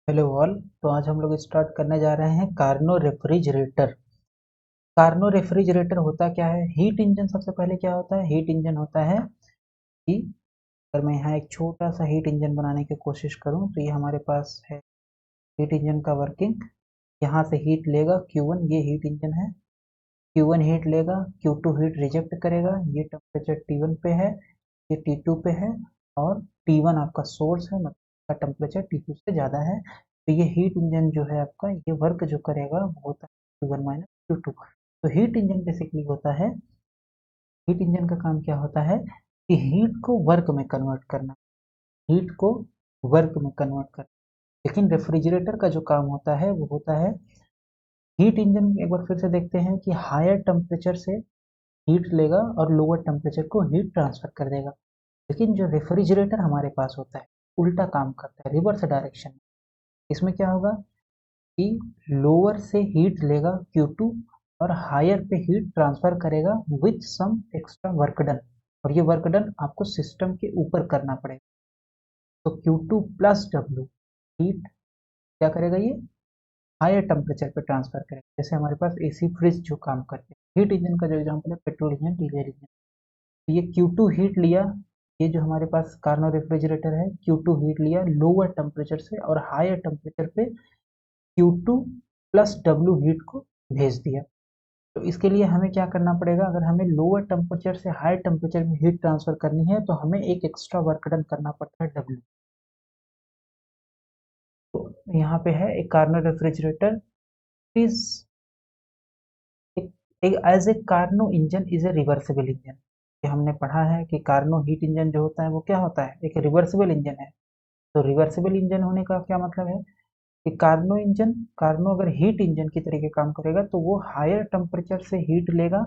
Hello all. तो आज हम लोग स्टार्ट करने जा रहे हैं कार्नो रेफ्रिजरेटर। कार्नो रेफ्रिजरेटर होता क्या है? Heat engine. सबसे पहले क्या होता है? हीट इंजन होता है कि अगर मैं यहाँ एक छोटा सा हीट इंजन बनाने की कोशिश करूँ तो ये हमारे पास है हीट इंजन का वर्किंग। यहाँ से हीट लेगा Q1, ये हीट इंजन है। Q1 हीट लेगा, Q2 हीट रिजेक्ट करेगा, ये टेम्परेचर T1 पे है, ये T2 पे है, और T1 आपका सोर्स है, मतलब टेम्परेचर T2 से ज़्यादा है। तो ये हीट इंजन जो है आपका, ये वर्क जो करेगा वो होता है Q1 माइनस Q2। तो हीट इंजन बेसिकली होता है, हीट इंजन का काम क्या होता है कि हीट को वर्क में कन्वर्ट करना, हीट को वर्क में कन्वर्ट करना। लेकिन रेफ्रिजरेटर का जो काम होता है वो होता है, हीट इंजन एक बार फिर से देखते हैं कि हायर टेम्परेचर से हीट लेगा और लोअर टेम्परेचर को हीट ट्रांसफर कर देगा। लेकिन जो रेफ्रिजरेटर हमारे पास होता है उल्टा काम करता है, रिवर्स डायरेक्शन में। इसमें क्या होगा कि लोअर से हीट लेगा Q2 और हायर पे हीट ट्रांसफर करेगा with some extra work done. और ये वर्क डन आपको सिस्टम के ऊपर करना पड़ेगा। तो Q2 प्लस W हीट क्या करेगा? ये हायर टेम्परेचर पे ट्रांसफर करेगा। जैसे हमारे पास एसी फ्रिज जो काम करते हैं, हीट इंजन का जो एग्जांपल है पेट्रोल इंजन, डीजल इंजन। तो ये Q2 हीट लिया, ये जो हमारे पास कार्नो रेफ्रिजरेटर है, Q2 हीट लिया लोअर टेम्परेचर से और हायर टेम्परेचर पे Q2 प्लस W हीट को भेज दिया। तो इसके लिए हमें क्या करना पड़ेगा? अगर हमें लोअर टेम्परेचर से हायर टेम्परेचर में हीट ट्रांसफर करनी है तो हमें एक एक्स्ट्रा वर्क डन करना पड़ता है W। तो यहाँ पे है एक Carnot refrigerator is as a Carnot engine is a reversible engine. ये हमने पढ़ा है कि कार्नो हीट इंजन जो होता है वो क्या होता है? एक रिवर्सिबल इंजन है। तो रिवर्सिबल इंजन होने का क्या मतलब है कि कार्नो इंजन, कार्नो अगर हीट इंजन की तरीके काम करेगा तो वो हायर टेम्परेचर से हीट लेगा,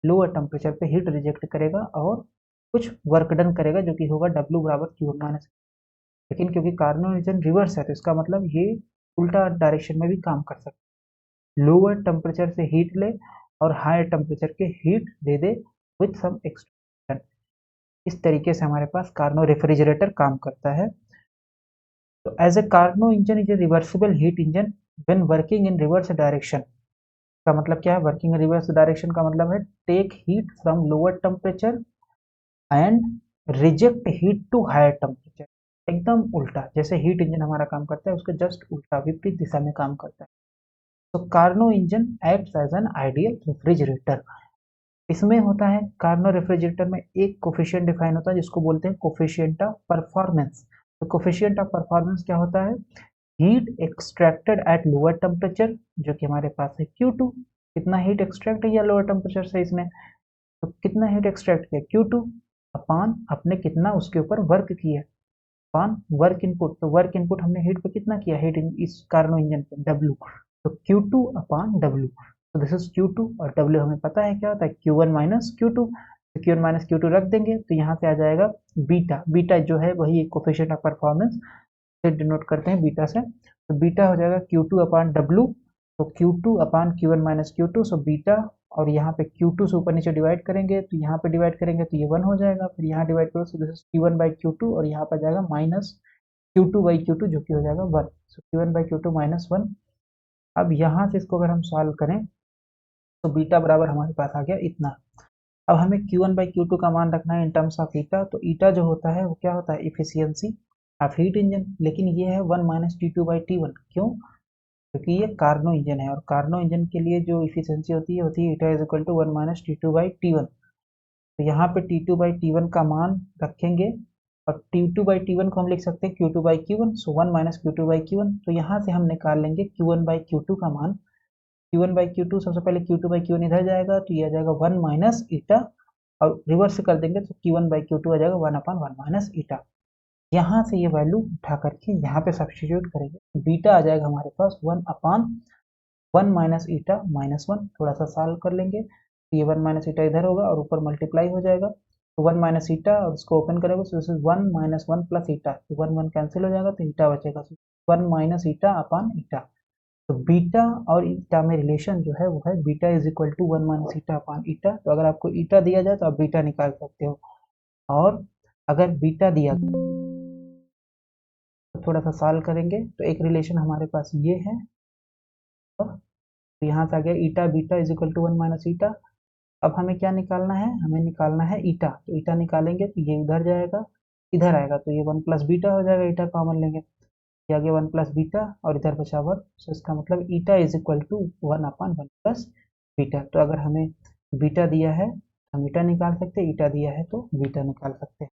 लोअर टेम्परेचर पे हीट रिजेक्ट करेगा और कुछ वर्क डन करेगा जो कि होगा W बराबर Q1 माइनस। लेकिन क्योंकि कार्नो इंजन रिवर्स है तो इसका मतलब ये उल्टा डायरेक्शन में भी काम कर सकता है, लोअर टेम्परेचर से हीट ले और हायर टेम्परेचर के हीट दे दे विथ सम एक्सटेंशन। इस तरीके से हमारे पास कार्नो रेफ्रिजरेटर काम करता है। तो as a Carnot engine is a reversible heat engine when working in reverse direction. का मतलब क्या है? वर्किंग इन रिवर्स डायरेक्शन का मतलब है take heat from lower temperature and reject heat to higher temperature. एकदम उल्टा, जैसे हीट इंजन हमारा काम करता है उसके जस्ट उल्टा विपरीत दिशा में काम करता है। तो Carnot engine acts as an ideal refrigerator. इसमें होता है कार्नो रेफ्रिजरेटर में एक कोफिशिएंट डिफाइन होता है जिसको बोलते हैं कोफिशिएंट ऑफ परफॉर्मेंस। तो कोफिशिएंट ऑफ परफॉर्मेंस क्या होता है? Heat extracted at lower temperature, जो कि हमारे पास है Q2। कितना हीट एक्सट्रैक्ट किया लोअर टेम्परेचर से इसने? तो कितना हीट एक्सट्रैक्ट किया Q2 अपान आपने कितना उसके ऊपर वर्क किया, अपान वर्क इनपुट। तो वर्क इनपुट हमने हीट पे कितना किया? हीट इस कार्नो इंजन पे W। तो Q2 अपान W। तो दिस इज Q2 और W हमें पता है क्या होता है? Q1 minus Q2। तो Q1 माइनस Q2 रख देंगे तो यहाँ पे आ जाएगा बीटा। बीटा जो है वही कोफिशिएंट ऑफ परफॉर्मेंस से डिनोट करते हैं बीटा से। तो बीटा हो जाएगा Q2 अपान W। तो Q2 अपान Q1 minus Q2 so beta. और यहाँ पे Q2 से ऊपर नीचे डिवाइड करेंगे तो यहाँ पे डिवाइड करेंगे तो ये 1 हो जाएगा, फिर यहाँ डिवाइड करो so this is Q1 by Q2 और यहाँ पर जाएगा माइनस Q2 बाई Q2 जो कि हो जाएगा 1। सो Q1 बाई Q2 माइनस 1। अब यहाँ से इसको अगर हम सॉल्व करें तो बीटा बराबर हमारे पास आ गया इतना। अब हमें Q1 बाई Q2 का मान रखना है इन टर्म्स ऑफ ईटा। तो ईटा जो होता है वो क्या होता है? Efficiency of heat engine. लेकिन ये है 1 माइनस T2 बाई T1। क्यों? क्योंकि ये कार्नो इंजन है और कार्नो इंजन के लिए जो इफिशियंसी होती है eta is equal to 1 minus T2 by T1। तो यहाँ पे T2 बाई T1 का मान रखेंगे और T2 बाई T1 को हम लिख सकते हैं Q2 by Q1। So 1 minus Q2 by Q1। तो यहाँ से हम निकाल लेंगे Q1 बाई Q2 का मान। Q1 बाई Q2 सबसे पहले Q2 बाई Q1 इधर जाएगा तो ये आ जाएगा 1 माइनस ईटा, और रिवर्स कर देंगे तो Q1 बाई Q2 आ जाएगा 1 अपान 1 माइनस ईटा। यहाँ से ये वैल्यू उठा करके यहाँ पे सब्स्टिट्यूट करेंगे तो बीटा आ जाएगा हमारे पास 1 अपान 1 माइनस ईटा माइनस 1। थोड़ा सा सॉल्व कर लेंगे तो ये 1 माइनस ईटा इधर होगा और ऊपर मल्टीप्लाई हो जाएगा। तो 1 माइनस ईटा और इसको ओपन करेंगे तो this is 1 minus 1 plus eta. तो 1 1 कैंसिल हो जाएगा तो ईटा बचेगा। 1 माइनस ईटा अपान ईटा। तो बीटा और ईटा में रिलेशन जो है वो है beta is equal to 1 minus eta upon eta. तो अगर आपको ईटा दिया जाए तो आप बीटा निकाल सकते हो, और अगर बीटा दिया थोड़ा सा सॉल्व करेंगे तो एक रिलेशन हमारे पास ये है, और तो यहाँ से आ गया eta beta is equal to 1 minus eta. अब हमें क्या निकालना है, हमें निकालना है ईटा, तो ईटा निकालेंगे तो ये उधर जाएगा, इधर आएगा तो ये 1 प्लस बीटा हो जाएगा, ईटा कॉमन लेंगे, ये आगे 1 प्लस बीटा और इधर बचा 1, तो इसका मतलब eta is equal to 1 upon 1 plus beta. तो अगर हमें बीटा दिया है हम ईटा निकाल सकते हैं, ईटा दिया है तो बीटा निकाल सकते हैं।